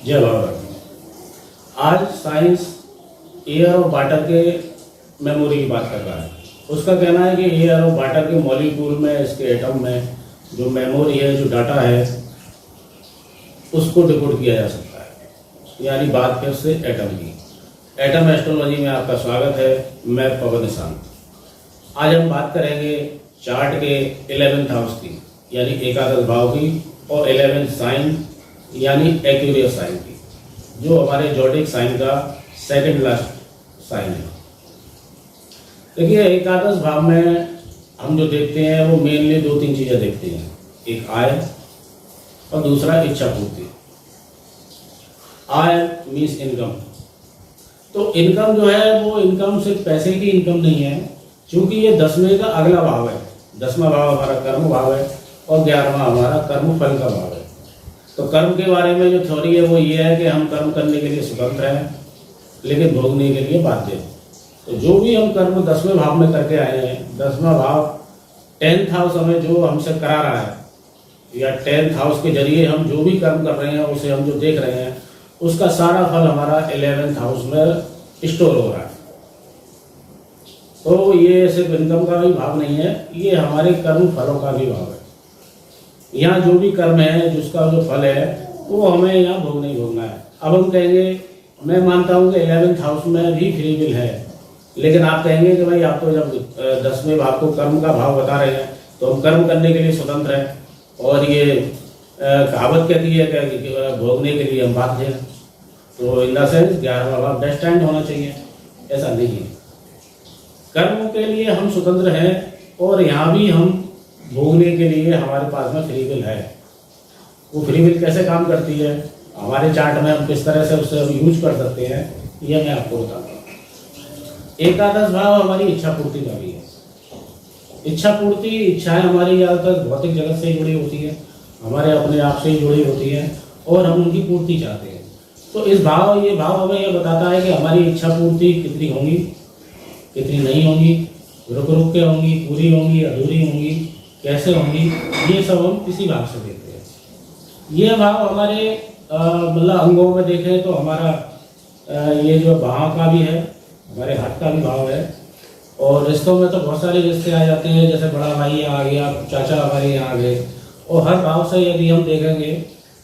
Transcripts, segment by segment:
जय बाबा। आज science air और वाटर के मेमोरी की बात कर रहा है। उसका कहना है कि एयर और वाटर के मॉलिक्यूल में, इसके एटम में जो मेमोरी है, जो डाटा है, उसको डिकोड किया जा सकता है। यानी बात फिर से एटम की। एटम एस्ट्रोलॉजी में आपका स्वागत है। मैं पवन निशांत। आज हम बात करेंगे चार्ट के 11th हाउस की, यानी एकादश भाव की, और 11th साइन यानी एक्यूरियस साइन की, जो हमारे जोडिक साइन का सेकंड लास्ट साइन है। देखिए, एकादश भाव में हम जो देखते हैं वो मेनली दो तीन चीज़ें देखते हैं। एक आय और दूसरा इच्छा पूर्ति। I means income. तो इनकम जो है वो इनकम सिर्फ पैसे की इनकम नहीं है, क्योंकि ये 10वें का अगला भाव है। 10वां भाव हमारा कर्म भाव है और 11वां हमारा कर्म फल का भाव है। तो कर्म के बारे में जो थ्योरी है वो ये है कि हम कर्म करने के लिए स्वतंत्र हैं, लेकिन भोगने के लिए बाध्य हैं। तो जो भी हम कर्म 10वें भाव में करके आए हैं, 10वां भाव 10th हाउस हमें जो हमसे करा रहा है, या 10th हाउस के जरिए हम जो भी कर्म कर रहे हैं, उसे हम जो देख रहे हैं, उसका सारा फल हमारा 11th हाउस में स्टोर हो रहा है। तो ये सिर्फ इनकम का भी भाव नहीं है, ये हमारे कर्म फलों का भी भाव है। यहाँ जो भी कर्म है, जिसका जो फल है, वो हमें यहाँ भोगना ही भोगना है। अब हम कहेंगे, मैं मानता हूँ कि 11th हाउस में भी फ्री विल है, लेकिन आप कहेंगे कि भाई आप तो जब 10वें भाव को कर्म का भाव बता रहे हैं, तो हम कर्म करने के लिए स्वतंत्र हैं, और ये कहावत कहती है कि भोगने के लिए हम बाध्य हैं। तो इन द सेंस 11वां भाव डेस्टाइन्ड होना चाहिए, ऐसा नहीं है। कर्म के लिए हम स्वतंत्र हैं, और यहाँ भी हम भोगने के लिए हमारे पास में फ्री विल है। वो फ्री विल कैसे काम करती है, हमारे चार्ट में हम किस तरह से उससे यूज कर सकते हैं, यह मैं आपको बताता हूँ। एकादश भाव हमारी इच्छा पूर्ति का भी है। इच्छा पूर्ति, इच्छाएं हमारी ज़्यादातर भौतिक जगत से ही जुड़ी होती है, हमारे अपने आप से ही जुड़ी होती है, और हम उनकी पूर्ति चाहते हैं। तो ये भाव हमें यह बताता है कि हमारी इच्छा पूर्ति कितनी होंगी, कितनी नहीं होंगी, रुक रुक के होंगी, पूरी होंगी, अधूरी होंगी, कैसे होंगी, ये सब हम इसी भाव से देखते हैं। ये भाव हमारे मतलब अंगों में देखें तो हमारा ये जो भाव का भी है, हमारे हाथ का भी भाव है। और रिश्तों में तो बहुत सारे रिश्ते आ जाते हैं, जैसे बड़ा भाई यहाँ आ गया, चाचा हमारे यहाँ आ गए, और हर भाव से यदि हम देखेंगे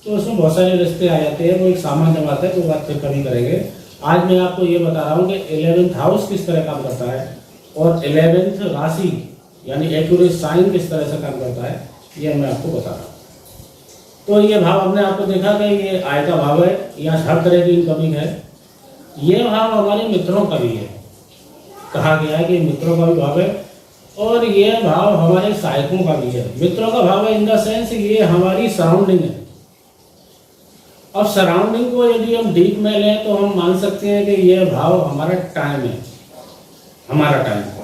तो उसमें बहुत सारे रिश्ते आ जाते हैं। वो एक सामान्य बात है, तो बात फिर कभी करेंगे। आज मैं आपको ये बता रहा हूँ कि 11th हाउस किस तरह काम करता है, और 11th राशि यानी एक्यूरेस साइन किस तरह से काम करता है, ये मैं आपको बता रहा हूँ। तो ये भाव हमने आपको देखा कि ये आय का भाव है, यहाँ हर तरह की इनकमिंग है। ये भाव हमारे मित्रों का भी है, कहा गया है कि मित्रों का भी भाव है, और ये भाव हमारे सहायकों का भी है। मित्रों का भाव है इन द सेंस ये हमारी सराउंडिंग है। अब सराउंडिंग को यदि हम डीप में लें तो हम मान सकते हैं कि ये भाव हमारा टाइम है, हमारा टाइम।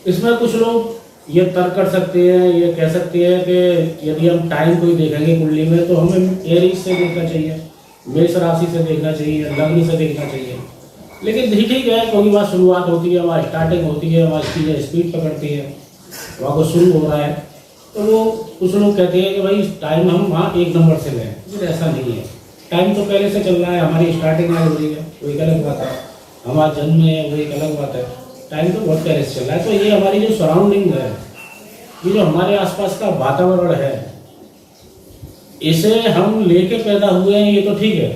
इसमें कुछ लोग ये तर्क कर सकते हैं, ये कह सकते हैं कि यदि हम टाइम को ही देखेंगे कुंडली में, तो हमें एरीज से देखना चाहिए, मेष राशि से देखना चाहिए, लग्न से देखना चाहिए। लेकिन ठीक है, क्योंकि वहाँ शुरुआत होती है, वहाँ स्टार्टिंग होती है, वहाँ चीज़ें स्पीड पकड़ती है, वहाँ को शुरू हो रहा है, तो वो कुछ लोग कहते हैं कि भाई टाइम हम वहाँ 1 नंबर से लें। लेकिन ऐसा नहीं है। टाइम तो पहले से चल रहा है, हमारी स्टार्टिंग में हो रही है, वो एक अलग बात है। हमारा जन्म है, वो एक अलग बात है। टाइम तो बहुत पहले से चल रहा है। तो ये हमारी जो सराउंडिंग है, ये जो हमारे आसपास का वातावरण है, इसे हम लेके पैदा हुए हैं, ये तो ठीक है,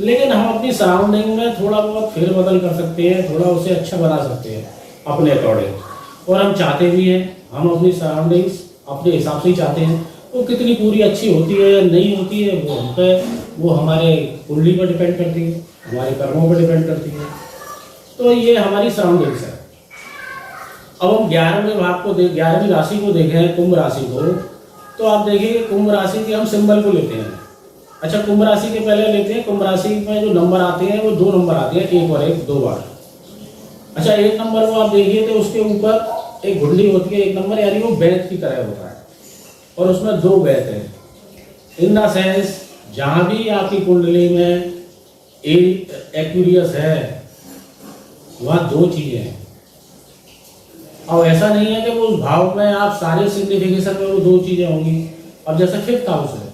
लेकिन हम अपनी सराउंडिंग में थोड़ा बहुत फेरबदल कर सकते हैं, थोड़ा उसे अच्छा बना सकते हैं अपने अकॉर्डिंग। और हम चाहते भी हैं, हम अपनी सराउंडिंग्स अपने हिसाब से ही चाहते हैं। वो कितनी पूरी अच्छी होती है या नहीं होती है, वो हम पे, वो हमारे कुंडली पर डिपेंड करती है, हमारे कर्मों पर डिपेंड करती है। तो ये हमारी सराउंडिंग्स है। अब हम 11वें भाव को 11वीं राशि को देखें, कुंभ राशि को, तो आप देखिए कुंभ राशि के हम सिंबल को लेते हैं। अच्छा, कुंभ राशि के पहले लेते हैं, कुंभ राशि में जो नंबर आते हैं वो 2 नंबर आते हैं, 1 और 1 2 बार। अच्छा, 1 नंबर को आप देखिए तो उसके ऊपर एक घुंडी होती है, 1 नंबर, यानी वो बैत की तरह होता है, और उसमें 2 बैत है। इन द सेंस जहाँ भी आपकी कुंडली में एक्यूरियस है, वहाँ 2 चीजें हैं। अब ऐसा नहीं है कि वो उस भाव में आप सारे सिग्निफिकेशन में वो 2 चीजें होंगी। अब जैसे 5th हाउस है,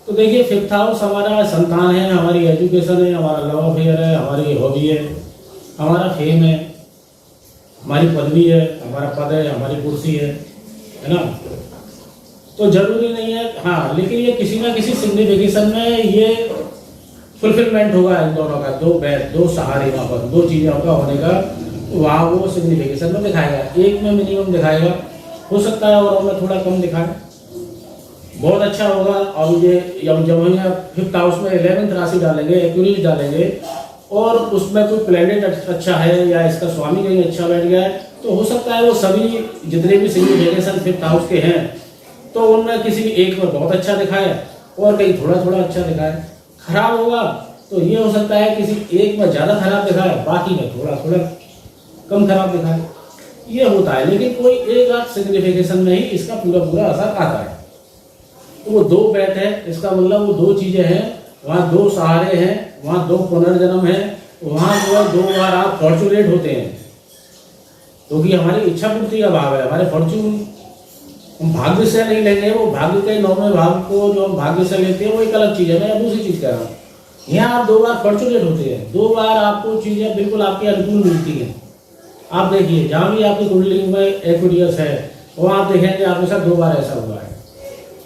तो देखिए, फिफ्थ हाउस हमारा संतान है, हमारी एजुकेशन है, हमारा लव अफेयर है, हमारी हॉबी है, हमारा फेम है, हमारी पदवी है, हमारा पद है, हमारी कुर्सी है ना। तो जरूरी नहीं है, हाँ, लेकिन ये किसी ना किसी सिग्निफिकेशन में ये फुलफिलमेंट होगा इन दोनों का, दो सहारे वहाँ पर, दो चीज़ों का होने का, वहाँ वो सिग्निफिकेशन में दिखाएगा। एक में मिनिमम दिखाएगा, हो सकता है और में थोड़ा कम दिखाए, बहुत अच्छा होगा। और ये जब हम फिफ्थ हाउस में 11th राशि डालेंगे, एक्यूरीज डालेंगे, और उसमें कोई प्लैनेट अच्छा है या इसका स्वामी कहीं अच्छा बैठ गया है, तो हो सकता है वो सभी जितने भी सिग्निफिकेशन फिफ्थ हाउस के हैं, तो उनमें किसी एक में बहुत अच्छा दिखाए और कहीं थोड़ा थोड़ा अच्छा दिखाए। खराब होगा तो ये हो सकता है किसी एक में ज़्यादा खराब दिखाए, बाकी में थोड़ा थोड़ा कम खराब दिखाए, ये होता है। लेकिन कोई एक आध सिग्निफिकेशन में ही इसका पूरा पूरा असर आता है। तो वो दो बैठ है, इसका मतलब वो दो चीज़ें हैं, वहाँ दो सहारे हैं, वहाँ दो पुनर्जन्म है, वहाँ जो है 2 बार आप फॉर्चुनेट होते हैं, क्योंकि हमारी इच्छा पूर्ति का भाव है। हमारे फॉर्चून हम भाग्य से नहीं लेंगे, वो भाग्य के 9वें भाव को जो हम भाग्य से लेते हैं वो एक अलग चीज़ है, मैं दूसरी चीज़ कह रहा हूँ। यहाँ आप 2 बार फॉर्चुनेट होते हैं, 2 बार आपको चीज़ें बिल्कुल आपके अनुकूल मिलती हैं। आप देखिए, जहाँ भी आपकी कुंडली में एक्वेरियस है, वहाँ आप देखेंगे आपके साथ 2 बार ऐसा हुआ है।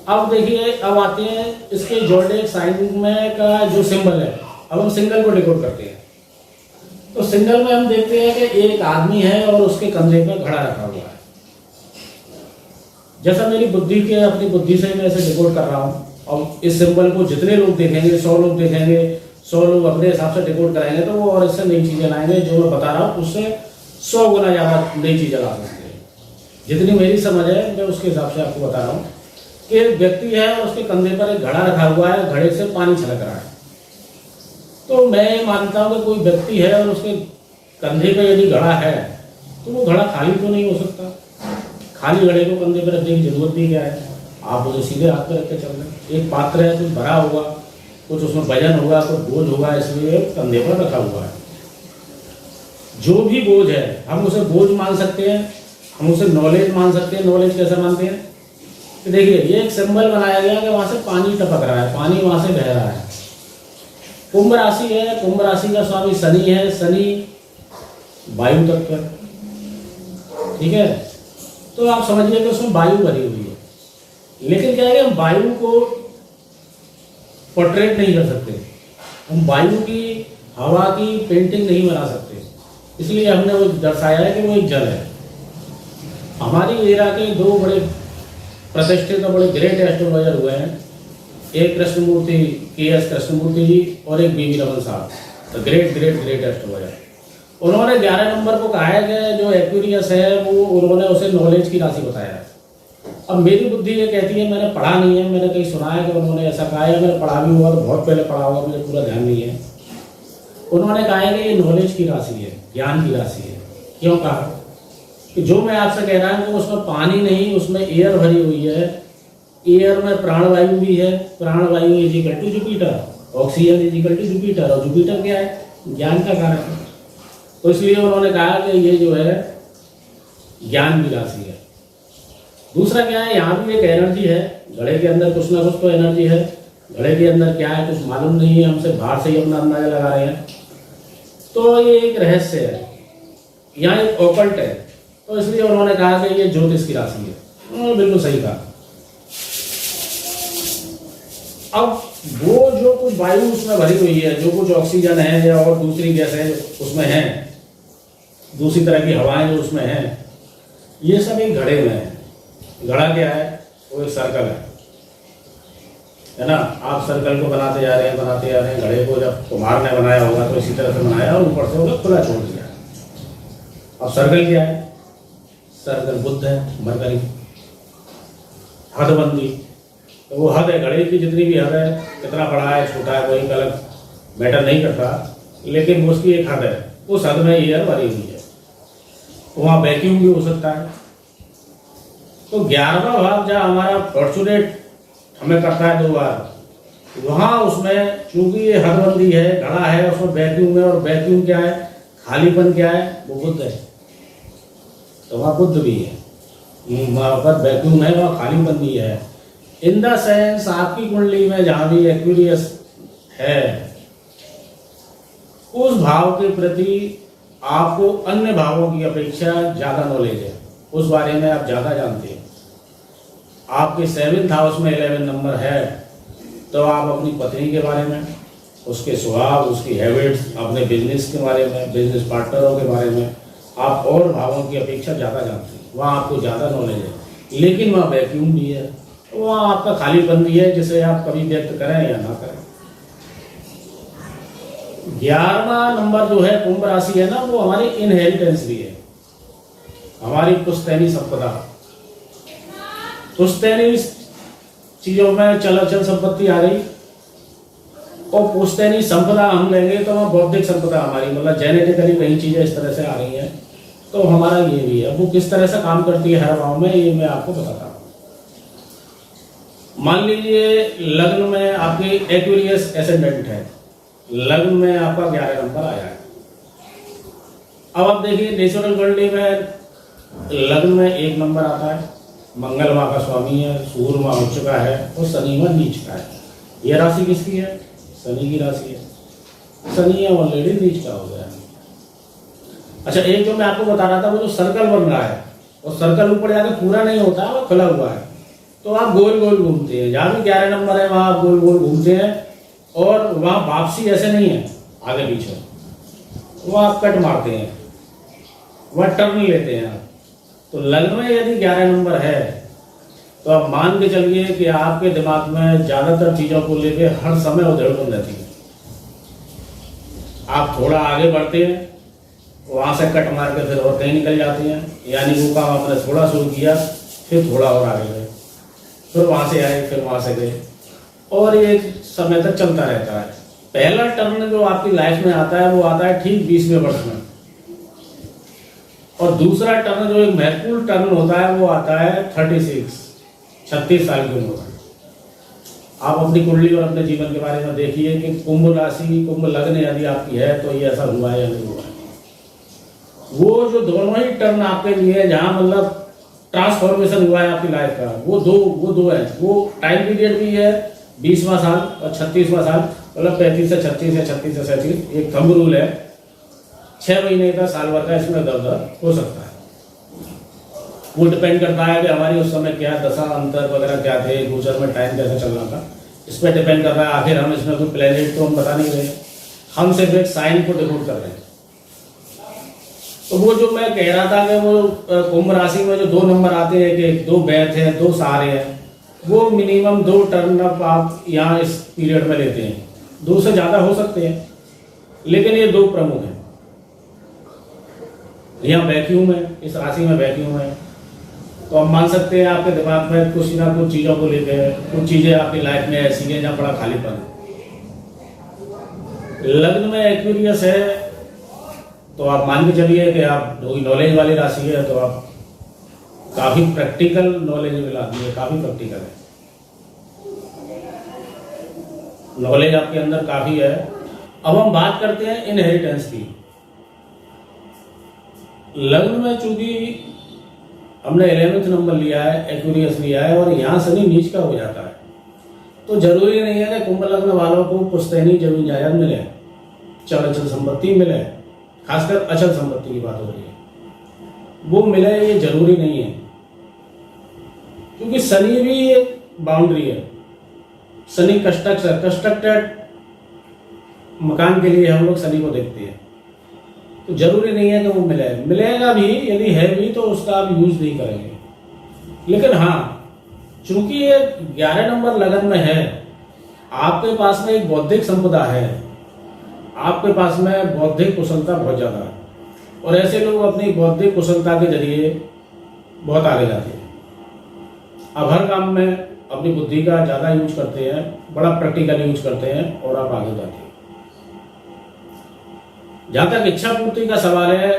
अब देखिए, अब आते हैं इसके ज़ोडिएक साइन में का जो सिंबल है। अब हम सिंगल को डिकोड करते हैं, तो सिंगल में हम देखते हैं कि एक आदमी है और उसके कंधे पर घड़ा रखा हुआ है। जैसा मेरी बुद्धि के अपनी बुद्धि से मैं इसे डिकोड कर रहा हूँ, और इस सिंबल को जितने लोग देखेंगे, 100 लोग देखेंगे, 100 लोग अपने हिसाब से डिकोड कराएंगे, तो वो और इससे नई चीज़ें लाएंगे। जो मैं बता रहा हूँ उससे 100 गुना ज़्यादा नई चीज़ें ला सकते हैं। जितनी मेरी समझ है मैं उसके हिसाब से आपको बता रहा हूँ कि एक व्यक्ति है और उसके कंधे पर एक घड़ा रखा हुआ है, घड़े से पानी छलक रहा है। तो मैं मानता हूँ कि कोई व्यक्ति है और उसके कंधे पर यदि घड़ा है, तो वो घड़ा खाली तो नहीं हो सकता। खाली घड़े को कंधे पर रखने की जरूरत भी क्या है, आप उसे सीधे हाथ पर रख के चल रहे। एक पात्र है, कुछ भरा होगा, कुछ उसमें वजन होगा, कुछ बोझ होगा, इसलिए कंधे पर रखा हुआ है। जो भी बोझ है हम उसे बोझ मान सकते हैं, हम उसे नॉलेज मान सकते हैं। नॉलेज कैसे मानते हैं कि देखिए, ये एक सिंबल बनाया गया कि वहाँ से पानी टपक रहा है, पानी वहाँ से बह रहा है। कुंभ राशि है, कुंभ राशि का स्वामी शनि है, शनि वायु तत्व है, ठीक है। तो आप समझिए कि उसमें वायु भरी हुई है, लेकिन क्या है कि हम वायु को पोर्ट्रेट नहीं कर सकते, हम वायु की हवा की पेंटिंग नहीं बना सकते, इसलिए हमने वो दर्शाया है कि वो एक जल है। हमारी एरा के 2 बड़े प्रतिष्ठित और बड़े ग्रेट एस्ट्रोलॉजर हुए हैं, एक कृष्णमूर्ति KS कृष्णमूर्ति जी और एक BV रमन साहब, तो ग्रेट एस्ट्रोलॉजर। उन्होंने 11 नंबर को कहा है कि जो एक्वेरियस है वो उन्होंने उसे नॉलेज की राशि बताया है। अब मेरी बुद्धि ये कहती है, मैंने पढ़ा नहीं है, मैंने कहीं सुना है कि उन्होंने ऐसा कहा है, मैंने पढ़ा भी हुआ तो बहुत पहले पढ़ा हुआ, मुझे पूरा ध्यान नहीं है। उन्होंने कहा है कि ये नॉलेज की राशि है, ज्ञान की राशि है। क्यों कहा कि जो मैं आपसे कह रहा हूँ कि उसमें पानी नहीं, उसमें एयर भरी हुई है, एयर में प्राणवायु भी है, प्राणवायु is equal to Jupiter, oxygen is equal to Jupiter, और जुपिटर क्या है, ज्ञान का कारक है। तो इसलिए उन्होंने कहा कि ये जो है ज्ञान की राशि है। दूसरा क्या है, यहाँ भी एक एनर्जी है, घड़े के अंदर कुछ ना कुछ तो एनर्जी है। घड़े के अंदर क्या है कुछ मालूम नहीं है, हमसे बाहर से ही अपना अंदाजा लगा रहे हैं। तो ये एक रहस्य है, यहाँ एक ऑकल्ट है, तो इसलिए उन्होंने कहा कि ये ज्योतिष की राशि है। उन्होंने बिल्कुल सही कहा। अब वो जो कुछ वायु उसमें भरी हुई है, जो कुछ ऑक्सीजन है या और दूसरी गैस है उसमें है, दूसरी तरह की हवाएं जो उसमें है, ये सब एक घड़े में है। घड़ा क्या है, वो एक सर्कल है ना। आप सर्कल को बनाते जा रहे हैं, घड़े को जब कुम्हार ने बनाया होगा तो इसी तरह से बनाया और ऊपर से उन्हें खुला छोड़ दिया। अब सर्कल क्या है, सर्कल बुद्ध है, मरकरी, हदबंदी, तो वो हद है, घड़े की जितनी भी हद है, कितना बड़ा है छोटा है कोई गलत मैटर नहीं करता, लेकिन उसकी एक हद है, उस हद में एयर भरी हुई है। वहाँ वैक्यूम भी हो सकता है। तो 11वां भाव जहाँ हमारा फॉर्चुनेट हमें करता है 2 बार, वहाँ उसमें चूंकि ये हदबंदी है, घड़ा है, उसमें वैक्यूम है, और वैक्यूम क्या है, खालीपन क्या है, वो बुद्ध है। तो वहाँ बुद्ध भी है, वहाँ पर वैक्यूम है, वहाँ खालीपन भी है। इन द सेंस आपकी कुंडली में जहां भी एक्वेरियस है, उस भाव के प्रति आपको अन्य भावों की अपेक्षा ज्यादा नॉलेज है, उस बारे में आप ज्यादा जानते हैं। आपके 7th हाउस में 11 नंबर है तो आप अपनी पत्नी के बारे में, उसके स्वभाव, उसकी हैबिट्स, अपने बिजनेस के बारे में, बिजनेस पार्टनरों के बारे में आप और भावों की अपेक्षा ज़्यादा जानते हैं, वहाँ आपको ज़्यादा नॉलेज है। लेकिन वहाँ वैक्यूम भी है, वहाँ आपका खालीपन भी है, जिसे आप कभी व्यक्त करें या ना करें। 11वां नंबर जो है कुंभ राशि है ना, वो हमारी इनहेरिटेंस भी है, हमारी पुश्तैनी संपदा। पुश्तैनी चीज़ों में चल अचल संपत्ति आ गई, और पुश्तैनी संपदा हम लेंगे तो वह बौद्धिक संपदा हमारी, मतलब जेनेटिकली कई चीज़ें इस तरह से आ रही हैं, तो हमारा ये भी है। वो किस तरह से काम करती है हर भाव में, ये मैं आपको बताता हूँ। मान लीजिए लग्न में आपकी एक्वेरियस एसेंडेंट है, लग्न में आपका 11 नंबर आया है। अब आप देखिए नेचुरल कुंडली में लग्न में 1 नंबर आता है, मंगल माँ का स्वामी है, सूर्य माँ उच्च का है और शनि माँ नीच का है। यह राशि किसकी है? शनि की राशि है। शनि ऑलरेडी नीच का हो गया है। अच्छा, एक जो मैं आपको बता रहा था, वो जो सर्कल बन रहा है, वो सर्कल ऊपर जाके पूरा नहीं होता है, वो खुला हुआ है, तो आप गोल गोल घूमते हैं। जहाँ भी 11 नंबर है वहाँ आप गोल गोल घूमते हैं, और वहाँ वापसी ऐसे नहीं है आगे पीछे, वहाँ आप कट मारते हैं, वहाँ टर्न लेते हैं आप। तो लग्न में यदि 11 नंबर है तो आप मान के चलिए कि आपके दिमाग में ज्यादातर चीजों को लेके हर समय उधेड़बुन रहती है। आप थोड़ा आगे बढ़ते हैं, वहां से कट मार के फिर और कहीं निकल जाते हैं, यानी वो काम आपने थोड़ा शुरू किया, फिर थोड़ा और आगे गए, फिर वहां से आए, फिर वहां से गए, और ये समय तक चलता रहता है। पहला टर्न जो आपकी लाइफ में आता है वो आता है ठीक 20वें वर्ष में, और दूसरा टर्न जो एक महत्वपूर्ण टर्न होता है वो आता है 36 साल की उम्र में। आप अपनी कुंडली और अपने जीवन के बारे में देखिए कि कुंभ राशि, कुंभ लग्न यदि आपकी है तो ये ऐसा हुआ है या नहीं हुआ है। वो जो दोनों ही टर्न आपके लिए जहाँ मतलब ट्रांसफॉर्मेशन हुआ है आपकी लाइफ का, वो दो है। वो टाइम पीरियड भी है 20वां साल और 36वां साल, मतलब 35 से 36 या 36 से 37। एक थंब रूल है, 6 महीने का, साल भर का इसमें दर्द हो सकता है। वो डिपेंड करता है कि हमारी उस समय क्या दशा अंतर वगैरह क्या थे, गोचर में टाइम कैसा चल रहा था, इस पर डिपेंड कर रहा है। आखिर हम इसमें कोई प्लेनेट तो हम बता नहीं रहे, हम सिर्फ एक साइन को डिकोड कर रहे हैं। तो वो जो मैं कह रहा था कि वो कुंभ राशि में जो 2 नंबर आते हैं, कि 2 बैथ हैं, 2 सहारे हैं, वो मिनिमम 2 टर्न अप आप यहाँ इस पीरियड में लेते हैं। 2 से ज्यादा हो सकते हैं, लेकिन ये 2 प्रमुख हैं। यहाँ वैक्यूम है, इस राशि में वैक्यूम है, तो हम मान सकते हैं आपके दिमाग में कुछ ना कुछ चीज़ों को लेकर, कुछ चीज़ें आपकी लाइफ में ऐसी हैं जहाँ बड़ा खालीपन है। लग्न में एक्वेरियस है तो आप मान के चलिए कि आप नॉलेज वाली राशि है, तो आप काफ़ी प्रैक्टिकल नॉलेजेबल आदमी है, काफ़ी प्रैक्टिकल है, नॉलेज आपके अंदर काफ़ी है। अब हम बात करते हैं इनहेरिटेंस की। लग्न में चूंकि हमने 11th नंबर लिया है, एक्वेरियस लिया है, और यहाँ शनि नीच का हो जाता है, तो जरूरी नहीं है कि कुंभ लग्न वालों को पुश्तैनी जमीन जायदाद मिले, चल अचल संपत्ति मिले, खासकर अचल संपत्ति की बात हो रही है, वो मिले, ये जरूरी नहीं है। क्योंकि शनि भी एक बाउंड्री है, शनि कंस्ट्रक्टेड मकान के लिए हम लोग शनि को देखते हैं, तो जरूरी नहीं है कि वो मिलेगा भी, यदि है भी तो उसका आप यूज नहीं करेंगे। लेकिन हाँ, चूंकि ये 11 नंबर लगन में है, आपके पास में एक बौद्धिक संपदा है, आपके पास में बौद्धिक कुशलता बहुत ज्यादा है, और ऐसे लोग अपनी बौद्धिक कुशलता के जरिए बहुत आगे जाते हैं। अब हर काम में अपनी बुद्धि का ज्यादा यूज करते हैं, बड़ा प्रैक्टिकल यूज करते हैं, और आप आगे जाते हैं। जहां तक इच्छा पूर्ति का सवाल है,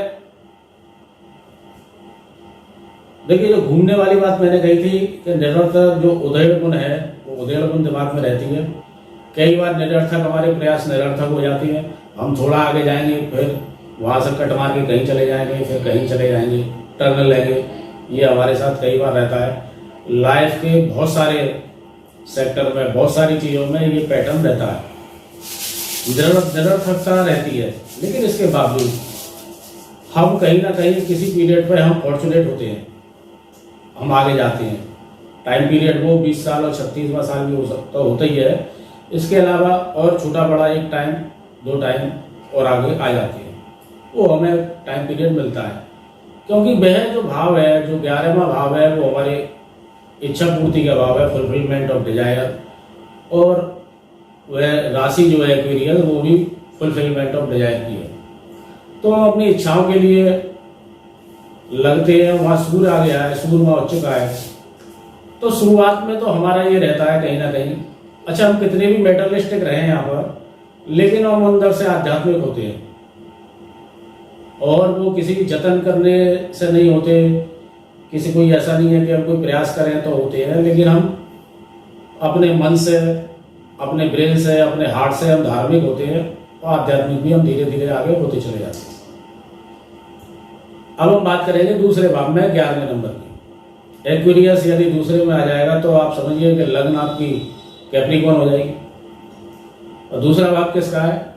देखिए जो घूमने वाली बात मैंने कही थी कि निरर्थक जो उधेड़ गुण है, वो उधेड़ गुण दिमाग में रहती है। कई बार निरर्थक हमारे प्रयास निरर्थक हो जाती है, हम थोड़ा आगे जाएंगे, फिर वहां से कट मार के कहीं चले जाएंगे, फिर कहीं चले जाएंगे, टर्न लेंगे। ये हमारे साथ कई बार रहता है। लाइफ के बहुत सारे सेक्टर में, बहुत सारी चीज़ों में ये पैटर्न रहता है, निरर्थकता रहती है। लेकिन इसके बावजूद हम कहीं ना कहीं किसी पीरियड पर हम फॉर्चुनेट होते हैं, हम आगे जाते हैं। टाइम पीरियड वो 20 साल और 36वां साल भी हो सकता, होता ही है। इसके अलावा और छोटा बड़ा एक टाइम, 2 टाइम और आगे आ जाते हैं, वो हमें टाइम पीरियड मिलता है। क्योंकि वह जो भाव है, जो 11वां भाव है, वो हमारे इच्छा पूर्ति का भाव है, फुलफिलमेंट ऑफ डिजायर। और वह राशि जो है एक्वेरियस, वो भी फुलफिलमेंट ऑफ डिजायर की है। तो हम अपनी इच्छाओं के लिए लगते हैं। वहाँ सूर्य आ गया है, सूर्य वहाँ हो चुका है। तो शुरुआत में तो हमारा ये रहता है कहीं ना कहीं, अच्छा हम कितने भी मेटरलिस्टिक रहे हैं यहाँ पर, लेकिन हम अंदर से आध्यात्मिक होते हैं। और वो किसी भी जतन करने से नहीं होते, किसी कोई ऐसा नहीं है कि हम कोई प्रयास करें तो होते हैं, लेकिन हम अपने मन से, अपने ब्रेन से, अपने हार्ट से हम धार्मिक होते हैं और आध्यात्मिक भी हम धीरे धीरे आगे होते चले जाते हैं। अब हम बात करेंगे दूसरे भाव में 11वें नंबर की। एक्वेरियस यदि दूसरे में आ जाएगा तो आप समझिए कि लग्न आपकी कैप्रिकॉर्न हो जाएगी। और दूसरा भाव किसका है?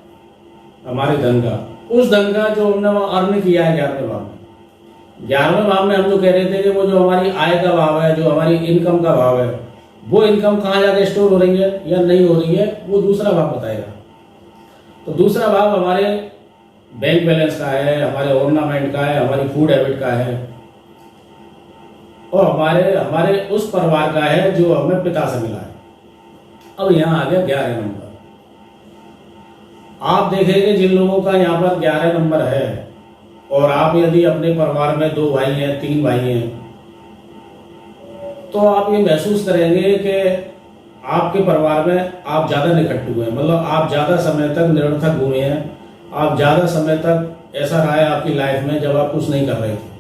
हमारे धन का। उस धन का जो हमने अर्न किया है 11वें भाव में। 11वें भाव में हम जो कह रहे थे कि वो जो हमारी आय का भाव है, जो हमारी इनकम का भाव है, वो इनकम कहाँ जाके स्टोर हो रही है या नहीं हो रही है, वो दूसरा भाव बताएगा। तो दूसरा भाव हमारे बैंक बैलेंस का है, हमारे ऑर्नामेंट का है, हमारी फूड हैबिट का है, और हमारे उस परिवार का है जो हमें पिता से मिला है। अब यहाँ आ गया 11 नंबर। आप देखेंगे जिन लोगों का यहाँ पर 11 नंबर है, और आप यदि अपने परिवार में 2 भाई हैं, 3 भाई हैं, तो आप ये महसूस करेंगे कि आपके परिवार में आप ज़्यादा निकट हुए हैं, मतलब आप ज़्यादा समय तक निरर्थक घूमे हैं, आप ज़्यादा समय तक ऐसा रहा है आपकी लाइफ में जब आप कुछ नहीं कर रहे थे।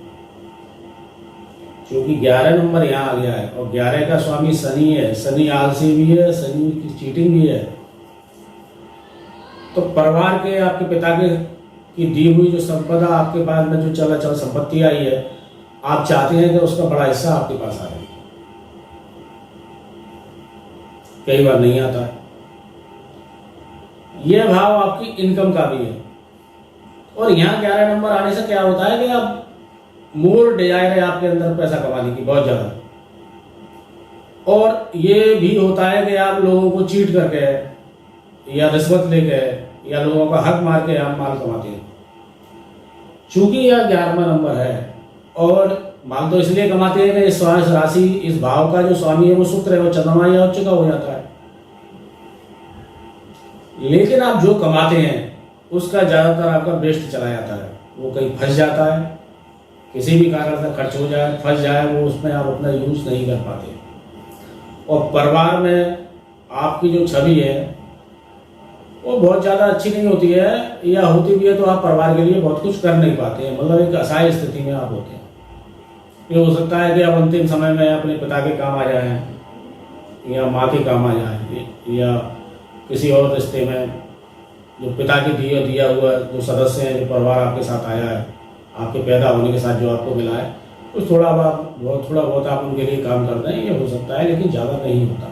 क्योंकि 11 नंबर यहाँ आ गया है, और 11 का स्वामी शनि है। शनि आलसी भी है, शनि की चीटिंग भी है। तो परिवार के, आपके पिता के की दी हुई जो संपदा आपके पास में जो चल संपत्ति आई है, आप चाहते हैं कि उसका बड़ा हिस्सा आपके पास आए। कई बार नहीं आता है। यह भाव आपकी इनकम का भी है। और यहाँ 11 नंबर आने से क्या होता है कि आप मोर डिजायर है आपके अंदर पैसा कमाने की, बहुत ज्यादा। और ये भी होता है कि आप लोगों को चीट करके या रिश्वत लेके या लोगों का हक मार के आप माल कमाते हैं। चूंकि यह 11वां नंबर है, और माल तो इसलिए कमाते हैं कि इस राशि, इस भाव का जो स्वामी है वो शुक्र है, वो चंद्रमा या उच्च का हो जाता है। लेकिन आप जो कमाते हैं उसका ज्यादातर आपका वेस्ट चला जाता है, वो कहीं फंस जाता है, किसी भी कारण से खर्च हो जाए, फंस जाए, वो उसमें आप अपना यूज नहीं कर पाते। और परिवार में आपकी जो छवि है वो बहुत ज़्यादा अच्छी नहीं होती है, या होती भी है तो आप परिवार के लिए बहुत कुछ कर नहीं पाते हैं, मतलब एक असहाय स्थिति में आप होते हैं। ये हो सकता है कि आप अंतिम समय में अपने पिता के काम आ जाएं, या माँ के काम आ जाएं, या किसी और रिश्ते में जो पिता के दिया हुआ जो सदस्य हैं, जो परिवार आपके साथ आया है, आपके पैदा होने के साथ जो आपको मिला है, कुछ थोड़ा बहुत आप उनके लिए काम करते हैं, ये हो सकता है, लेकिन ज़्यादा नहीं होता।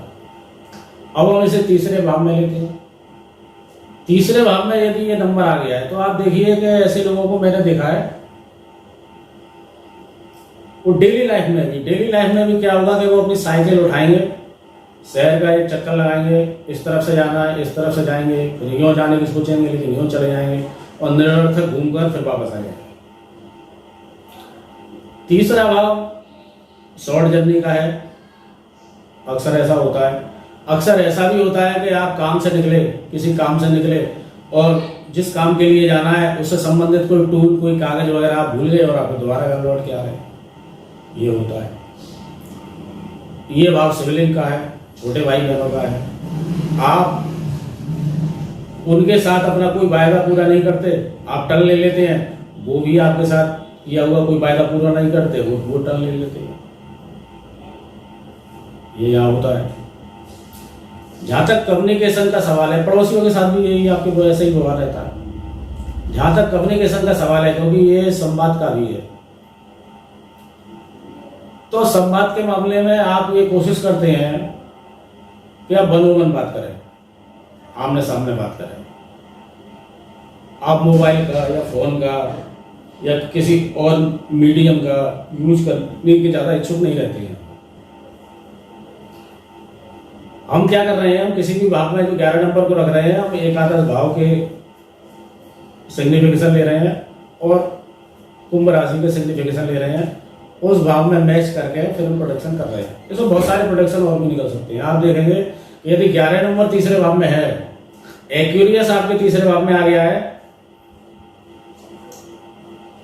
अब हम इसे तीसरे भाव में लेते हैं। तीसरे भाव में यदि ये नंबर आ गया है तो आप देखिए कि ऐसे लोगों को मैंने देखा है, वो डेली लाइफ में भी क्या होगा कि वो अपनी साइकिल उठाएंगे, शहर का एक चक्कर लगाएंगे, इस तरफ से जाना है, इस तरफ से जाएंगे, फिर यूँ जाने की सोचेंगे, लेकिन यूँ चले जाएंगे, और निरर्थक घूमकर फिर वापस आ जाएंगे। तीसरा भाव शॉर्ट जर्नी का है। अक्सर ऐसा होता है, अक्सर ऐसा भी होता है कि आप काम से निकले, किसी काम से निकले, और जिस काम के लिए जाना है उससे संबंधित कोई टूल, कोई कागज वगैरह आप भूल गए और आप दोबारा घर लौट के आ रहे हैं, ये होता है। ये भाव सिबलिंग का है, छोटे भाई बहनों का है। आप उनके साथ अपना कोई वायदा पूरा नहीं करते, आप टर्न ले लेते हैं, वो भी आपके साथ किया हुआ कोई वायदा पूरा नहीं करते, वो टर्न ले लेते हैं, ये यहाँ होता है। जहाँ तक कम्युनिकेशन का सवाल है, पड़ोसियों के साथ भी यही आपके को ऐसे ही व्यवहार रहता है। जहाँ तक कम्युनिकेशन का सवाल है, क्योंकि ये संवाद का भी है, तो संवाद के मामले में आप ये कोशिश करते हैं कि आप वन वन बात करें, आमने सामने बात करें। आप मोबाइल का या फ़ोन का या किसी और मीडियम का यूज करने के ज़्यादा इच्छुक नहीं रहते हैं। हम क्या कर रहे हैं, हम किसी भी भाव में जो 11 नंबर को रख रहे हैं, हम एक आदर्श भाव के सिग्निफिकेशन ले रहे हैं और कुंभ राशि के सिग्निफिकेशन ले रहे हैं, उस भाव में मैच करके फिर हम प्रोडक्शन कर रहे हैं। इसमें बहुत सारे प्रोडक्शन और भी निकल सकते हैं। आप देखेंगे यदि 11 नंबर तीसरे भाव में है, एक्यूरियस आपके तीसरे भाव में आ गया है,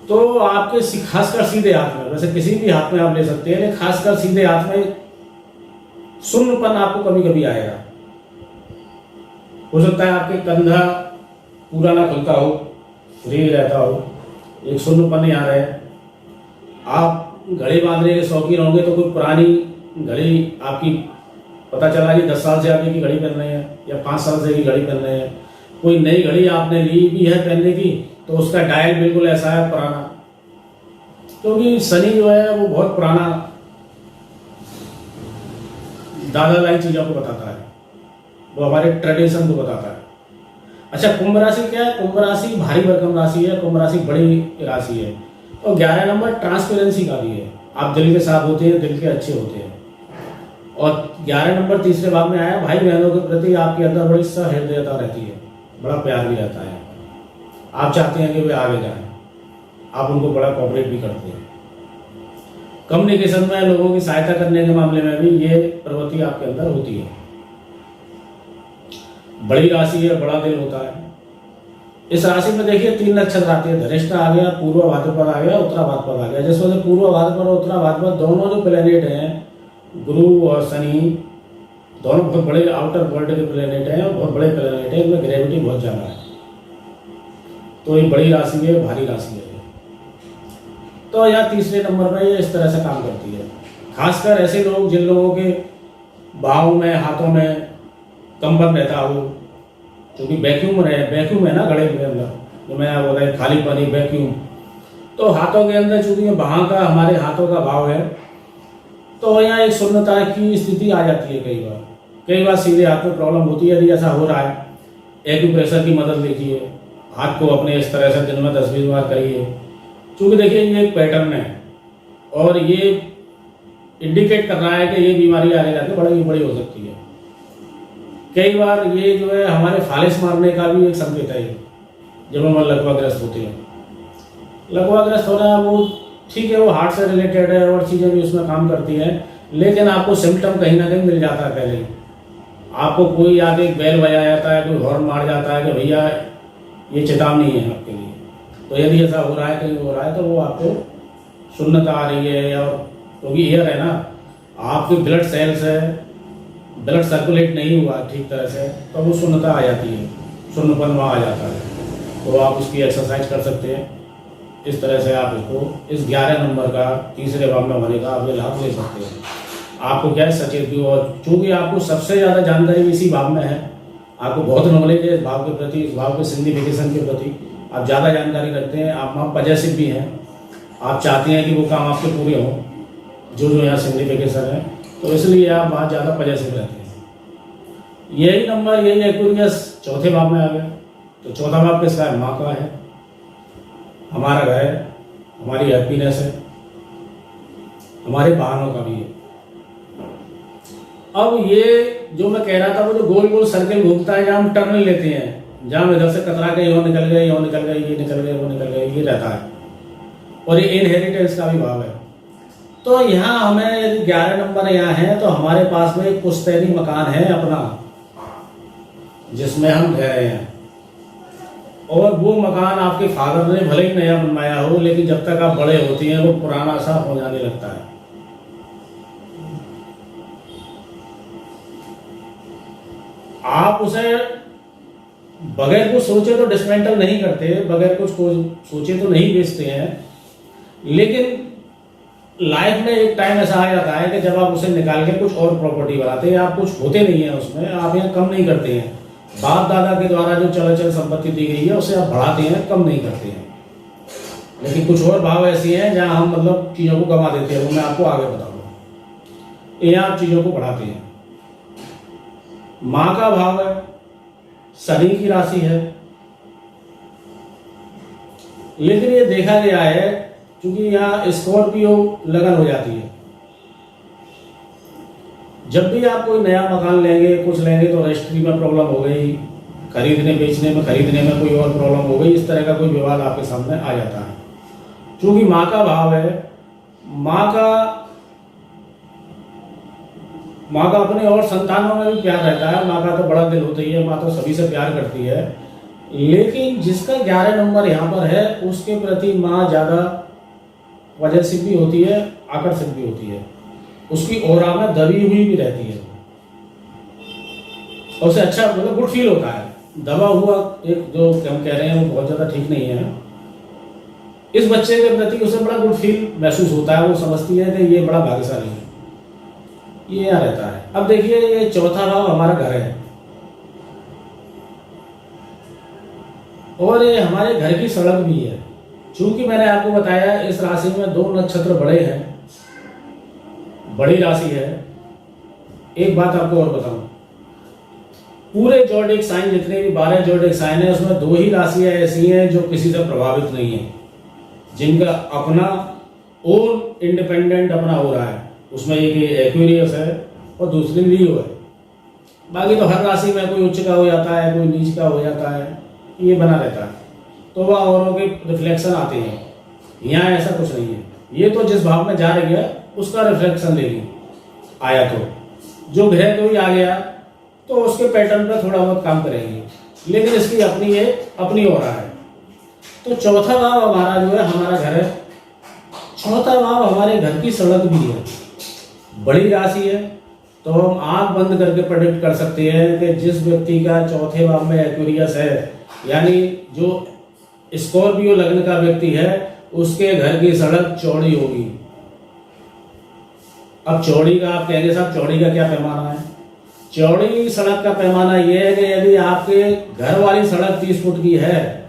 तो आपके खासकर सीधे हाथ में, वैसे किसी भी हाथ में आप ले सकते हैं, लेकिन खासकर सीधे हाथ में शून्यपन आपको कभी कभी आएगा। हो सकता है आपके कंधा पूरा ना खुलता हो, फ्री रहता हो, एक शून्यपन यहाँ रहे। आप घड़ी बांधने के शौकीन होंगे तो कोई पुरानी घड़ी आपकी पता चला कि 10 साल से आप की घड़ी पहन रहे हैं या 5 साल से की घड़ी पहन रहे हैं, कोई नई घड़ी आपने ली भी है पहनने की, तो उसका डायल बिल्कुल ऐसा है पुराना, क्योंकि शनि जो है वो बहुत पुराना दादालाई चीज़ों को बताता है, वो हमारे ट्रेडिशन को बताता है। अच्छा, कुंभ राशि क्या है? कुंभ राशि भारी भरकम राशि है, कुंभ राशि बड़ी राशि है। तो 11 नंबर ट्रांसपेरेंसी का भी है, आप दिल के साफ होते हैं, दिल के अच्छे होते हैं। और 11 नंबर तीसरे भाव में आया, भाई बहनों के प्रति आपके अंदर बड़ी सहृदयता रहती है, बड़ा प्यार भी रहता है। आप चाहते हैं कि वे आगे जाएं, आप उनको बड़ा कोऑपरेट भी करते हैं। कम्युनिकेशन में लोगों की सहायता करने के मामले में भी ये प्रवृत्ति आपके अंदर होती है। बड़ी राशि है, बड़ा दिल होता है। इस राशि में देखिए 3 नक्षत्र आते हैं, धनिष्ठ आ गया, पूर्व भाद्रपद आ गया, उत्तरा भाद्रपद आ गया। जिस वजह से पूर्व भाद्रपद और उत्तरा भाद्रपद दोनों जो प्लेनेट हैं, गुरु और शनि, दोनों बहुत बड़े आउटर वर्ल्ड के प्लेनेट हैं, बहुत बड़े प्लेनेट हैं, इनमें ग्रेविटी बहुत ज़्यादा है। तो ये बड़ी राशि है, भारी राशि है। तो यह तीसरे नंबर पर ये इस तरह से काम करती है। खासकर ऐसे लोग जिन लोगों के बाहों में, हाथों में कंबन रहता हो, क्योंकि वैक्यूम है ना घड़े के अंदर, जो मैं बोल रहा खाली पानी वैक्यूम, तो हाथों के अंदर चूंकि बाह का हमारे हाथों का भाव है, तो यहाँ एक शून्यता की स्थिति आ जाती है। कई बार सीधे हाथ में प्रॉब्लम होती है। यदि ऐसा हो रहा है, एक्यूप्रेशर की मदद लीजिए, हाथ को अपने इस तरह से दिन में 10-20 बार करिए, क्योंकि देखिए ये एक पैटर्न है और ये इंडिकेट कर रहा है कि ये बीमारी आगे जाके बड़ी हो सकती है। कई बार ये जो है हमारे फालिश मारने का भी एक संकेत है। जब हम लकवाग्रस्त होते हैं, लकवाग्रस्त होना वो ठीक है, वो हार्ट से रिलेटेड है और चीज़ें भी उसमें काम करती हैं, लेकिन आपको सिम्टम कहीं ना कहीं मिल जाता है। पहले आपको कोई आगे बैल बजा जाता है, कोई हॉर्न मार जाता है कि भैया ये चेतावनी है आपके लिए। तो यदि ऐसा हो रहा है, कहीं हो रहा है, तो वो आपको शून्यता आ रही है, या क्योंकि एयर है ना, आपके ब्लड सेल्स है, ब्लड सर्कुलेट नहीं हुआ ठीक तरह से, तो वो शून्यता आ जाती है, शून्यपन वहाँ आ जाता है। तो आप उसकी एक्सरसाइज कर सकते हैं। इस तरह से आप इसको इस 11 नंबर का तीसरे भाव में होने का आप ये लाभ ले सकते हैं। आपको क्या है, सचेत भी, और चूँकि आपको सबसे ज़्यादा जानकारी इसी भाव में है, आपको बहुत नॉलेज है इस भाव के प्रति, इस भाव के सिग्निफिकेशन के प्रति आप ज़्यादा जानकारी रखते हैं। आप वहाँ पॉजिटिव भी हैं, आप चाहते हैं कि वो काम आपके पूरे हों जो यहाँ सिग्निफिकेशन है, तो इसलिए आप वहाँ ज़्यादा पॉजिटिव रहते हैं। यही नंबर, यही एक्यूरियस चौथे भाव में आ गया। तो चौथा भाव किसका है? माँ का है, हमारा घर है, हमारी हैप्पीनेस है, हमारे वाहनों का भी है। अब ये जो मैं कह रहा था, वो जो गोल गोल सर्कल घूमता है, जहाँ हम टर्न लेते हैं, जहाँ इधर से कतरा के यो निकल गए, यो निकल गए, ये निकल गए, वो निकल गए, ये रहता है। और ये इनहेरिटेंस का भी भाव है। तो यहाँ हमें यदि 11 नंबर यहाँ है, तो हमारे पास में एक पुश्तैनी मकान है अपना, जिसमें हम रह रहे हैं। और वो मकान आपके फादर ने भले ही नया बनवाया हो, लेकिन जब तक आप बड़े होते हैं वो पुराना सा हो जाने लगता है। आप उसे बगैर कुछ सोचे तो डिसमेंटल नहीं करते, बगैर कुछ सोचे तो नहीं बेचते हैं, लेकिन लाइफ में एक टाइम ऐसा आ जाता है कि जब आप उसे निकाल के कुछ और प्रॉपर्टी बनाते हैं, आप कुछ होते नहीं है उसमें, आप यहाँ कम नहीं करते हैं। बाप दादा के द्वारा जो चल संपत्ति दी गई है उसे आप बढ़ाते हैं, कम नहीं करते हैं। लेकिन कुछ और भाव ऐसे हैं जहाँ हम मतलब चीज़ों को गंवा देते हैं, वो मैं आपको आगे बताऊंगा। यहाँ आप चीज़ों को बढ़ाते हैं। माँ का भाव है, शनि की राशि है। लेकिन ये देखा गया है क्योंकि यहाँ स्कॉर्पियो लगन हो जाती है। जब भी आप कोई नया मकान लेंगे, कुछ लेंगे, तो रजिस्ट्री में प्रॉब्लम हो गई, खरीदने में कोई और प्रॉब्लम हो गई, इस तरह का कोई विवाद आपके सामने आ जाता है। क्योंकि माँ का भाव है, माँ का अपने और संतानों में भी प्यार रहता है। माँ का तो बड़ा दिल होता ही है, माँ तो सभी से प्यार करती है। लेकिन जिसका 11 नंबर यहाँ पर है, उसके प्रति माँ ज़्यादा वजनशील भी होती है, आकर्षित भी होती है, उसकी ऑरा में दबी हुई भी रहती है, और उसे अच्छा मतलब गुड फील होता है। दबा हुआ एक जो हम कह रहे हैं वो बहुत ज़्यादा ठीक नहीं है। इस बच्चे के प्रति उसे बड़ा गुड फील महसूस होता है, वो समझती है कि ये बड़ा भाग्यशाली है, ये यहाँ रहता है। अब देखिए, ये चौथा भाव हमारा घर है, और ये हमारे घर की सड़क भी है। चूंकि मैंने आपको बताया इस राशि में 2 नक्षत्र बड़े हैं, बड़ी राशि है। एक बात आपको और बताऊं, पूरे जोडिक साइन जितने भी 12 जोडिक साइन है, उसमें 2 ही राशियां ऐसी हैं जो किसी से प्रभावित नहीं है, जिनका अपना और इंडिपेंडेंट अपना हो रहा है। उसमें एक एक्वेरियस है और दूसरी लियो है। बाकी तो हर राशि में कोई उच्च का हो जाता है, कोई नीच का हो जाता है, ये बना रहता है, तो वह औरों के रिफ्लेक्शन आते हैं। यहाँ ऐसा कुछ नहीं है, ये तो जिस भाव में जा रही है उसका रिफ्लेक्शन देगी। आया तो जो ग्रह कोई आ गया तो उसके पैटर्न पर थोड़ा बहुत काम करेंगे, लेकिन इसकी अपनी हो रहा है। तो चौथा भाव हमारा जो है, हमारा घर है। चौथा भाव हमारे घर की सड़क भी है, बड़ी राशि है। तो हम आंख बंद करके प्रेडिक्ट कर सकते हैं कि जिस व्यक्ति का चौथे भाव में एक्वेरियस है, यानी जो स्कॉर्पियो लग्न का व्यक्ति है, उसके घर की सड़क चौड़ी होगी। अब चौड़ी का आप कहेंगे साहब, चौड़ी का क्या पैमाना है? चौड़ी सड़क का पैमाना यह है कि यदि आपके घर वाली सड़क 30 फुट की है,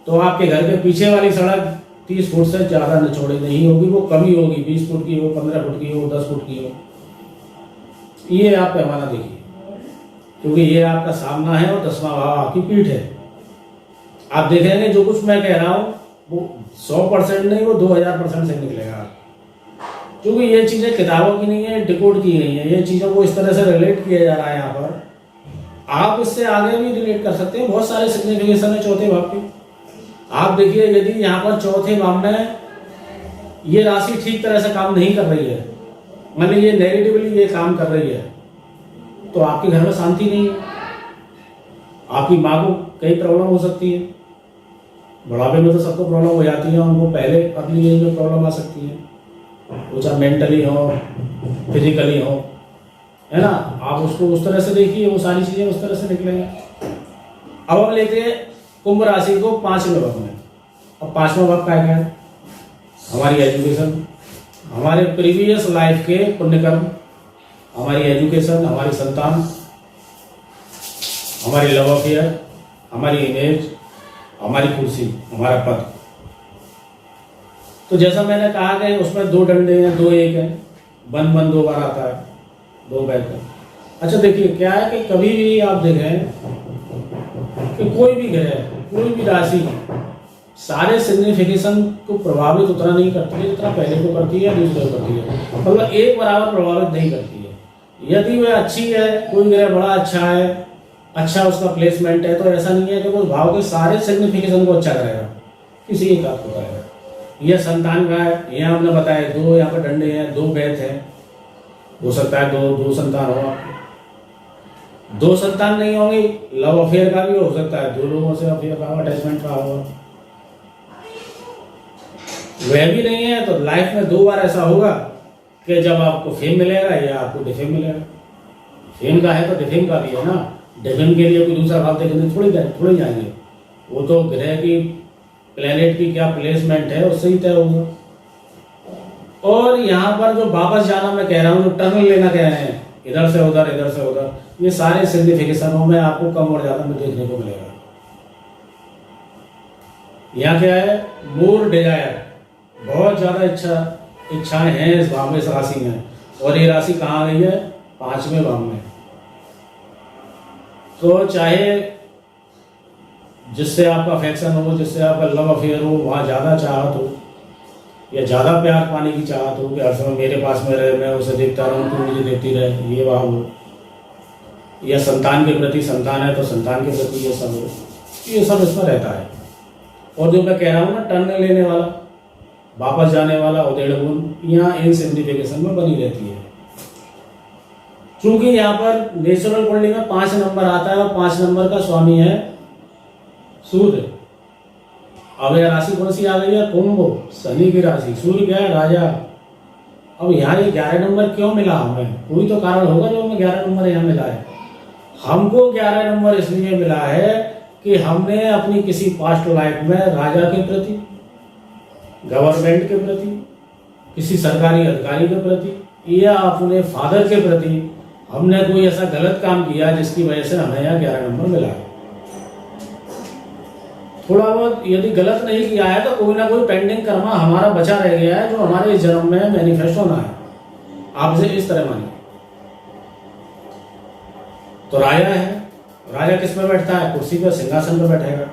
तो आपके घर के पीछे वाली सड़क 30 फुट से ज़्यादा चौड़ी नहीं होगी, वो कमी होगी। 20 फुट की हो, 15 फुट की हो, 10 फुट की हो, ये आप पैमाना देखिए, क्योंकि ये आपका सामना है और 10वां भाव आपकी पीठ है। आप देखेंगे जो कुछ मैं कह रहा हूँ वो 100% नहीं, वो 2000% से निकलेगा, क्योंकि ये चीज़ें किताबों की नहीं है, डिकोड की गई है। ये चीज़ों को इस तरह से रिलेट किया जा रहा है यहाँ पर। आप इससे आगे भी रिलेट कर सकते हैं, बहुत सारे सिग्निफिकेशन है चौथे भाव की। आप देखिए, यदि यहाँ पर चौथे भाव में ये राशि ठीक तरह से काम नहीं कर रही है, मतलब ये नेगेटिवली ये काम कर रही है, तो आपके घर में शांति नहीं है। आपकी माँ को कई प्रॉब्लम हो सकती है, बुढ़ापे में तो सबको प्रॉब्लम हो जाती है, उनको पहले अपनी एज में प्रॉब्लम आ सकती है, वो चाहे मेंटली हो, फिजिकली हो, है ना। आप उसको उस तरह से देखिए, वो सारी चीज़ें उस तरह से निकलेंगे। अब हम लेते हैं कुंभ राशि को 5वें भाव में। अब 5वां भाव क्या है? हमारी एजुकेशन, हमारे प्रीवियस लाइफ के पुण्यकर्म, हमारी एजुकेशन, हमारी संतान, हमारी लव अफेयर, हमारी इमेज, हमारी कुर्सी, हमारा पद। तो जैसा मैंने कहा कि उसमें 2 डंडे हैं, 2 एक हैं, बन 2 बार आता है, 2 बैठ है। अच्छा देखिए, क्या है कि कभी भी आप देखें कि कोई भी ग्रह, कोई भी राशि सारे सिग्निफिकेशन को प्रभावित उतना नहीं करती है जितना पहले को करती है, दूसरे को करती है, मतलब एक बराबर प्रभावित नहीं करती है। यदि वह अच्छी है, कोई ग्रह बड़ा अच्छा है, अच्छा उसका प्लेसमेंट है, तो ऐसा नहीं है कि वो भाव के सारे सिग्निफिकेशन को अच्छा करेगा, किसी एक बात को करेगा। यह संतान का है, यह हमने बताया 2 यहाँ पर डंडे हैं, 2 बैत हैं, हो सकता है 2 संतान हो आपके। 2 संतान नहीं होंगी, लव अफेयर का भी हो सकता है, 2 लोगों से अफेयर का अटैचमेंट का होगा। वह भी नहीं है तो लाइफ में 2 बार ऐसा होगा कि जब आपको फेम मिलेगा या आपको डिफेम मिलेगा। फेम का है तो डिफेम का भी है ना। डिफेम के लिए कोई दूसरा भाव देखने थोड़ी जाएंगे, वो तो ग्रह की, प्लेनेट की क्या प्लेसमेंट है उससे ही तय होगा। और यहाँ पर जो वापस जाना मैं कह रहा हूँ, जो टर्न लेना कह रहे हैं, इधर से उधर, इधर से उधर, ये सारे सिग्निफिकेशनों में आपको कम और ज्यादा में देखने को मिलेगा। यहाँ क्या है? मोर डिजायर, बहुत ज्यादा इच्छाएं हैं इस भाव में, इस राशि में। और ये राशि कहाँ गई है? 5वें भाव में। तो चाहे जिससे आपका अफेक्शन हो, जिससे आपका लव अफेयर हो, वहाँ ज़्यादा चाहत हो या ज़्यादा प्यार पाने की चाहत हो कि हर समय मेरे पास में रहे, मैं उसे देखता रहूँ, तू मुझे देखती रहे, ये भाव हो, या संतान के प्रति, संतान है तो संतान के प्रति ये सब हो, ये सब इसमें रहता है। और जो मैं कह रहा हूँ ना, टर्न लेने वाला, वापस जाने वाला उधेड़ गुण, यहाँ इन सिग्निफिकेशन में बनी रहती है। क्योंकि यहाँ पर नेचुरल कुंडली में 5 नंबर आता है और 5 नंबर का स्वामी है सूर्य। अब यह राशि कौन सी आ गई है? कुंभ, शनि की राशि। सूर्य क्या है? राजा। अब यहाँ ये 11 नंबर क्यों मिला हमें? कोई तो कारण होगा जो हमें 11 नंबर यहाँ मिला है। हमको 11 नंबर इसलिए मिला है कि हमने अपनी किसी पास्ट लाइफ में राजा के प्रति, गवर्नमेंट के प्रति, किसी सरकारी अधिकारी के प्रति या अपने फादर के प्रति हमने कोई ऐसा गलत काम किया जिसकी वजह से हमें यहाँ 11 नंबर मिला है। थोड़ा बहुत यदि गलत नहीं किया है तो कोई ना कोई पेंडिंग कर्मा हमारा बचा रह गया है, जो हमारे इस जन्म में मैनिफेस्ट होना है। आप इसे इस तरह मानिए। तो राजा है, राजा किस पे बैठता है? कुर्सी पे, सिंहासन पे बैठेगा।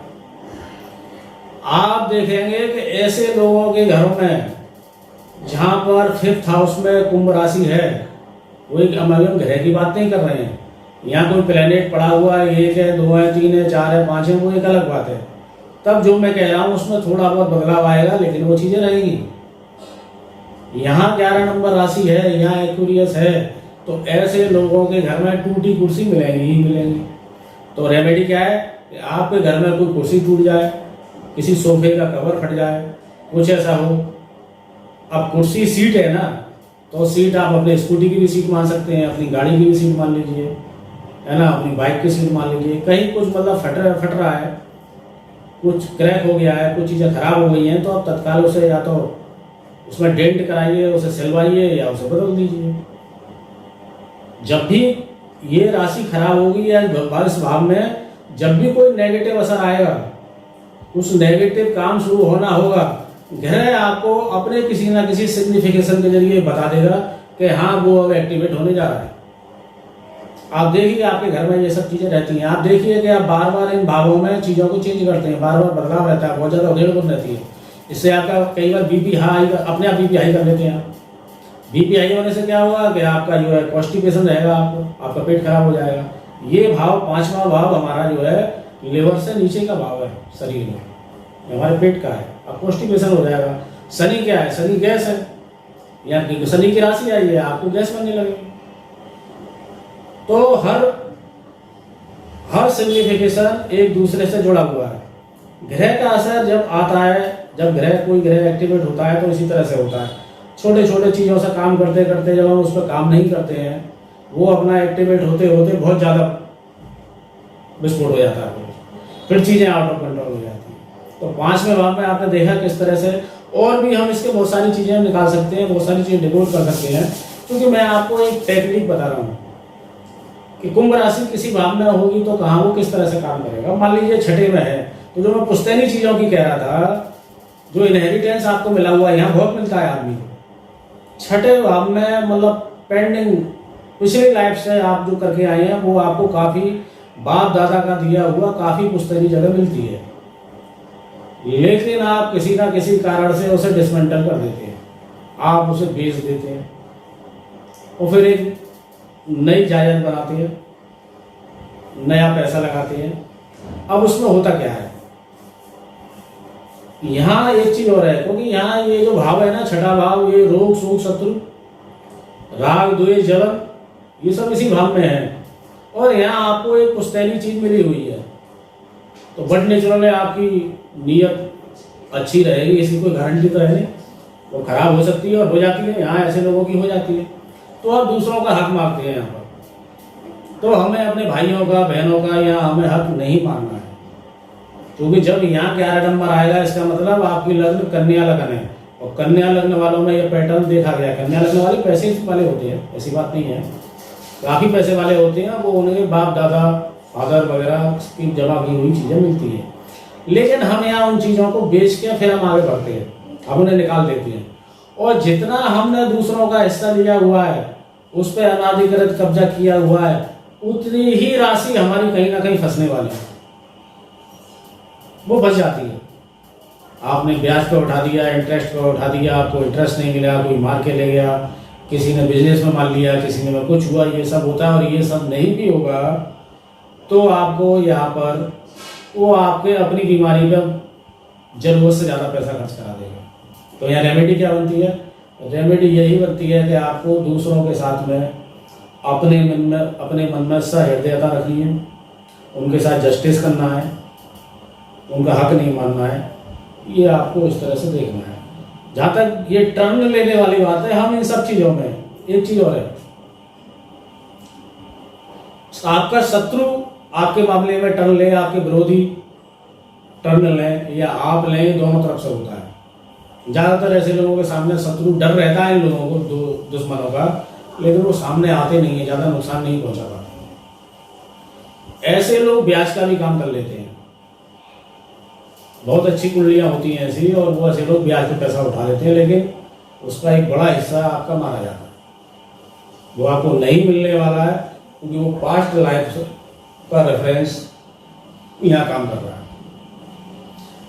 आप देखेंगे कि ऐसे लोगों के घरों में जहां पर 5th हाउस में कुंभ राशि है, वो एक हम ग्रह की बात नहीं कर रहे हैं, यहाँ कोई प्लेनेट पड़ा हुआ है, 1 है, 2 है, 3 है, 4 है, 5 है, वो एक अलग बात है। तब जो मैं कह रहा हूं उसमें थोड़ा बहुत बदलाव आएगा, लेकिन वो चीजें रहेंगी। यहाँ 11 नंबर राशि है, यहाँ एक्यूरियस है, तो ऐसे लोगों के घर में टूटी कुर्सी मिलेंगी ही मिलेंगी। तो रेमेडी क्या है? आपके घर में कोई कुर्सी टूट जाए, किसी सोफे का कवर फट जाए, कुछ ऐसा हो। अब कुर्सी सीट है ना, तो सीट आप अपने स्कूटी की भी सीट मान सकते हैं, अपनी गाड़ी की भी सीट मान लीजिए, है ना, अपनी बाइक की सीट मान लीजिए। कहीं कुछ मतलब फट रहा है, कुछ क्रैक हो गया है, कुछ चीज़ें खराब हो गई हैं, तो आप तत्काल उसे या तो उसमें डेंट कराइए, उसे सिलवाइए या उसे बदल दीजिए। जब भी ये राशि खराब होगी या इस भाव में जब भी कोई नेगेटिव असर आएगा, उस नेगेटिव काम शुरू होना होगा, ग्रह आपको अपने किसी ना किसी सिग्निफिकेशन के जरिए बता देगा कि हाँ वो अब एक्टिवेट होने जा रहा है। आप देखिए आपके घर में ये सब चीजें रहती हैं। आप देखिए कि आप बार बार इन भावों में चीजों को चेंज करते हैं, बार बार बदलाव रहता है, बहुत ज्यादा उधेड़-बुन रहती है। इससे आपका कई बार बीपी हाई, अपने आप बीपी हाई कर लेते हैं। बीपी हाई होने से क्या होगा कि आपका जो है कॉन्स्टिपेशन रहेगा, आपका पेट खराब हो जाएगा। ये भाव, 5वां भाव हमारा जो है लिवर से नीचे का भाव है शरीर में, हमारे पेट का है। अब कॉन्स्टिपेशन हो जाएगा। शनि क्या है? शनि गैस है, या शनि की राशि आई है, आपको गैस बनने लगेगी। तो हर सिग्निफिकेशन एक दूसरे से जुड़ा हुआ है। ग्रह का असर जब आता है, जब कोई ग्रह एक्टिवेट होता है तो इसी तरह से होता है। छोटे छोटे चीज़ों से काम करते करते जब हम उस पर काम नहीं करते हैं, वो अपना एक्टिवेट होते होते बहुत ज़्यादा विस्फोट हो जाता है, फिर चीज़ें आउट ऑफ कंट्रोल हो जाती हैं। तो 5वें भाव में आपने देखा किस तरह से, और भी हम इसके बहुत सारी चीज़ें निकाल सकते हैं, बहुत सारी चीज़ें डिकोड कर सकते हैं। क्योंकि मैं आपको एक टेक्निक बता रहा हूँ कि कुंभ राशि किसी भाव में होगी तो कहाँ वो किस तरह से काम करेगा। मान लीजिए 6ठे में है, तो जो मैं पुश्तैनी चीज़ों की कह रहा था, जो इनहेरिटेंस आपको मिला हुआ है, यहाँ बहुत मिलता है आदमी को। 6ठे भाव में मतलब पेंडिंग पिछली लाइफ से आप जो करके आए हैं, वो आपको काफ़ी बाप दादा का दिया हुआ काफ़ी पुश्तैनी जगह मिलती है, लेकिन आप किसी ना किसी कारण से उसे डिसमेंटल कर देते हैं, आप उसे बेच देते हैं और फिर एक नई जायदाद बनाते हैं, नया पैसा लगाते हैं। अब उसमें होता क्या है, यहाँ एक चीज और है, क्योंकि यहाँ ये जो भाव है ना, 6ठा भाव, ये रोग शोक शत्रु राग द्वेष जलन, ये सब इसी भाव में है। और यहाँ आपको एक पुश्तैनी चीज मिली हुई है, तो बट नेचुरल है, आपकी नीयत अच्छी रहेगी, इसकी कोई गारंटी तो है नहीं, वो खराब हो सकती है और हो जाती है। यहाँ ऐसे लोगों की हो जाती है, तो आप दूसरों का हक मांगते हैं यहाँ पर। तो हमें अपने भाइयों का, बहनों का यहाँ हमें हक नहीं मांगना है, क्योंकि जब यहाँ 11 नंबर आएगा, इसका मतलब आपकी लग्न कन्या लग्न है, और कन्या लग्न वालों में ये पैटर्न देखा गया। कन्या लग्न वाले पैसे वाले होते हैं, ऐसी बात नहीं है, काफ़ी पैसे वाले होते हैं, वो उनके बाप दादा फादर वगैरह की जमा की हुई चीज़ें मिलती हैं। लेकिन हम यहाँ उन चीज़ों को बेच के फिर हम आगे बढ़ते हैं, हम उन्हें निकाल देते हैं, और जितना हमने दूसरों का हिस्सा लिया हुआ है, उस पर अनाधिकृत कब्जा किया हुआ है, उतनी ही राशि हमारी कहीं ना कहीं फंसने वाली है, वो फंस जाती है। आपने ब्याज पे उठा दिया, इंटरेस्ट पे उठा दिया, आपको इंटरेस्ट नहीं मिला, कोई मार के ले गया, किसी ने बिजनेस में मार लिया, किसी ने कुछ हुआ, ये सब होता है। और ये सब नहीं भी होगा तो आपको यहाँ पर वो आपके अपनी बीमारी पर जरूरत से ज़्यादा पैसा खर्च करा देगा। तो यहाँ रेमेडी क्या बनती है? रेमेडी यही बनती है कि आपको दूसरों के साथ में अपने मन में सहृदयता रखनी है, उनके साथ जस्टिस करना है, उनका हक नहीं मानना है। ये आपको इस तरह से देखना है। जहाँ तक ये टर्न लेने वाली बात है, हम इन सब चीज़ों में एक चीज़ और है, आपका शत्रु आपके मामले में टर्न ले, आपके विरोधी टर्न लें या आप लें, दोनों तरफ से होता है। ज़्यादातर ऐसे लोगों के सामने शत्रु डर रहता है इन लोगों को, दुश्मनों का, लेकिन वो सामने आते नहीं है, ज़्यादा नुकसान नहीं पहुंचा पाते। ऐसे लोग ब्याज का भी काम कर लेते हैं। बहुत अच्छी कुंडलियाँ होती हैं ऐसी, और वो ऐसे लोग ब्याज पे पैसा उठा लेते हैं, लेकिन उसका एक बड़ा हिस्सा आपका मारा जाता है, वो आपको नहीं मिलने वाला है, क्योंकि वो पास्ट लाइफ का रेफरेंस यहाँ काम कर रहा है।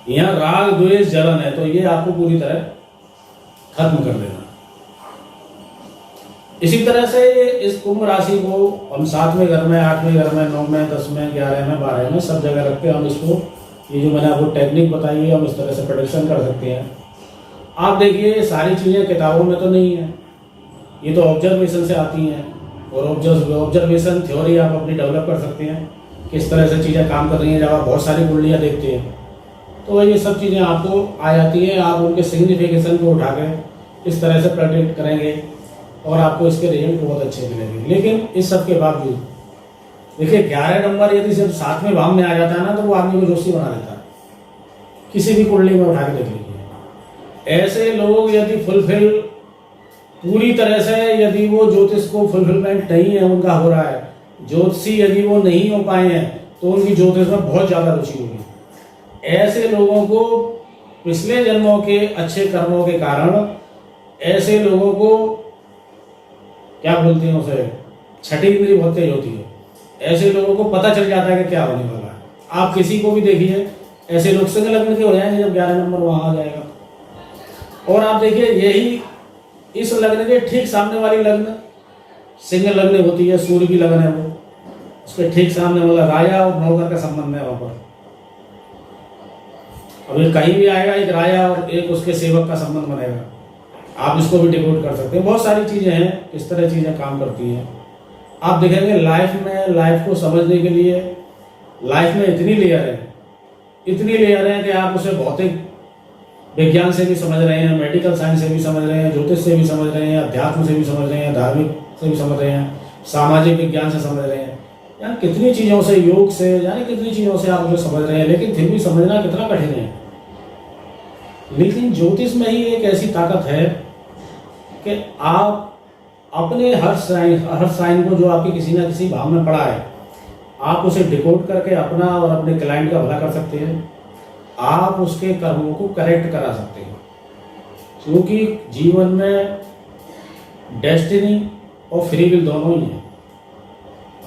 यहाँ राग द्वेष जलन है, तो ये आपको पूरी तरह खत्म कर देना। इसी तरह से इस कुंभ राशि को हम 7वें घर में, 8वें घर में, 9वें, 10वें, 11वें, 12वें सब जगह रख के हम इसको, ये जो मैंने आपको टेक्निक बताई है, हम इस तरह से प्रेडिक्शन कर सकते हैं। आप देखिए, सारी चीज़ें किताबों में तो नहीं है, ये तो ऑब्जर्वेशन से आती हैं, और ऑब्जर्वेशन थ्योरी आप अपनी डेवलप कर सकते हैं, किस तरह से चीज़ें काम कर रही हैं। जब आप बहुत सारी कुंडलियाँ देखते हैं तो ये सब चीज़ें आपको आ जाती हैं, आप उनके सिग्निफिकेशन को उठा के इस तरह से प्रेडिक्ट करेंगे और आपको इसके रिजल्ट बहुत अच्छे मिलेंगे। लेकिन इस सब के बावजूद देखिए, 11 नंबर यदि सिर्फ 7वें भाव में आ जाता है ना, तो वो आदमी को जोशी बना देता है। किसी भी कुंडली में उठा के देख लीजिए, ऐसे लोग यदि फुलफिल पूरी तरह से, यदि वो ज्योतिष को फुलफिलमेंट नहीं है उनका हो रहा है, ज्योतिषी यदि वो नहीं हो पाए हैं, तो उनकी ज्योतिष में बहुत ज़्यादा रुचि होगी। ऐसे लोगों को पिछले जन्मों के अच्छे कर्मों के कारण, ऐसे लोगों को क्या बोलते हैं उसे, छठी इंद्री बहुत तेज होती है। ऐसे लोगों को पता चल जाता है कि क्या होने वाला है। आप किसी को भी देखिए, ऐसे लोग सिंह लग्न के हो जाएंगे जब 11 नंबर वहां आ जाएगा। और आप देखिए, यही इस लग्न के ठीक सामने वाली लग्न सिंह लग्न होती है, सूर्य की लग्न है वो, उसके ठीक सामने मतलब राजा और नौकर का संबंध है वहां पर। अब ये कहीं भी आएगा, एक राजा और एक उसके सेवक का संबंध बनेगा। आप इसको भी डिकोड कर सकते हैं। बहुत सारी चीजें हैं, इस तरह चीजें काम करती हैं। आप देखेंगे लाइफ में, लाइफ को समझने के लिए लाइफ में इतनी लेयर है कि आप उसे भौतिक विज्ञान से भी समझ रहे हैं, मेडिकल साइंस से भी समझ रहे हैं, ज्योतिष से भी समझ रहे हैं, अध्यात्म से भी समझ रहे हैं, धार्मिक से भी समझ रहे हैं, सामाजिक विज्ञान से समझ रहे हैं, यानी कितनी चीज़ों से, योग से, यानी कितनी चीज़ों से आप उसे समझ रहे हैं। लेकिन फिर भी समझना कितना कठिन है। लेकिन ज्योतिष में ही एक ऐसी ताकत है कि आप अपने हर साइन को, जो आपके किसी ना किसी भाव में पड़ा है, आप उसे डिकोड करके अपना और अपने क्लाइंट का भला कर सकते हैं। आप उसके कर्मों को करेक्ट करा सकते हैं, क्योंकि जीवन में डेस्टिनी और फ्री विल दोनों ही है।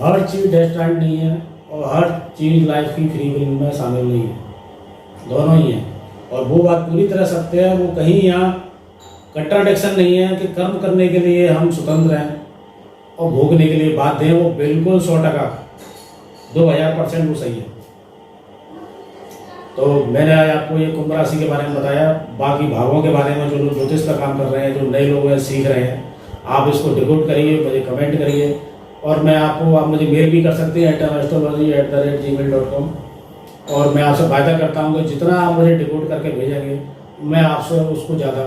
हर चीज़ डेस्टाइन्ड नहीं है और हर चीज़ लाइफ की फ्री विल में शामिल नहीं है, दोनों ही है। और वो बात पूरी तरह सत्य है, वो कहीं यहाँ कंट्राडिक्शन नहीं है कि कर्म करने के लिए हम स्वतंत्र हैं और भोगने के लिए बाध्य हैं। वो बिल्कुल 100% 2000% वो सही है। तो मैंने आज आपको ये कुंभ राशि के बारे में बताया। बाकी भावों के बारे में जो लोग ज्योतिष का काम कर रहे हैं, जो नए लोग हैं, सीख रहे हैं, आप इसको डिकोड करिए, मुझे कमेंट करिए। और मैं आपको, आप मुझे मेल भी कर सकते हैं astrology@gmail.com। और मैं आपसे वायदा करता हूँ कि जितना आप मुझे डिकोड करके भेजेंगे, मैं आपसे उसको ज़्यादा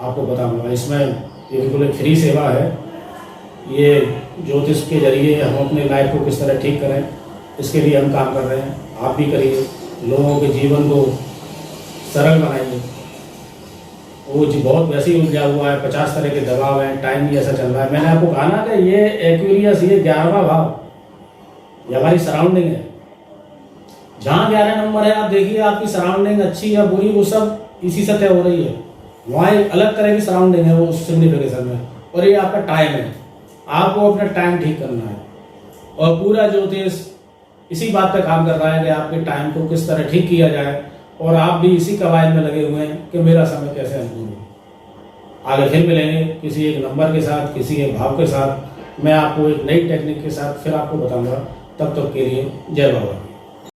आपको बताऊँगा। इसमें ये बिल्कुल एक फ्री सेवा है। ये ज्योतिष के जरिए हम अपने लाइफ को किस तरह ठीक करें, इसके लिए हम काम कर रहे हैं। आप भी करिए, लोगों के जीवन को सरल बनाइए। वो जी बहुत वैसे ही उलझा हुआ है, 50 तरह के दबाव हैं, टाइम भी ऐसा चल रहा है। मैंने आपको कहा ना कि ये एक्वेरियस, ये 11वां भाव, ये हमारी सराउंडिंग है। जहाँ 11 नंबर है, आप देखिए आपकी सराउंडिंग अच्छी या बुरी, वो सब इसी से तय हो रही है। वहाँ एक अलग तरह की सराउंडिंग है वो सिग्निफिकेशन में। और ये आपका टाइम है, आपको अपना टाइम ठीक करना है। और पूरा ज्योतिष इसी बात पे काम कर रहा है कि आपके टाइम को किस तरह ठीक किया जाए, और आप भी इसी कवायद में लगे हुए हैं कि मेरा समय कैसे अनुकूल हो। आगे फिर मिलेंगे किसी एक नंबर के साथ, किसी एक भाव के साथ। मैं आपको एक नई टेक्निक के साथ फिर आपको बताऊंगा। तब तक के लिए जय बाबा।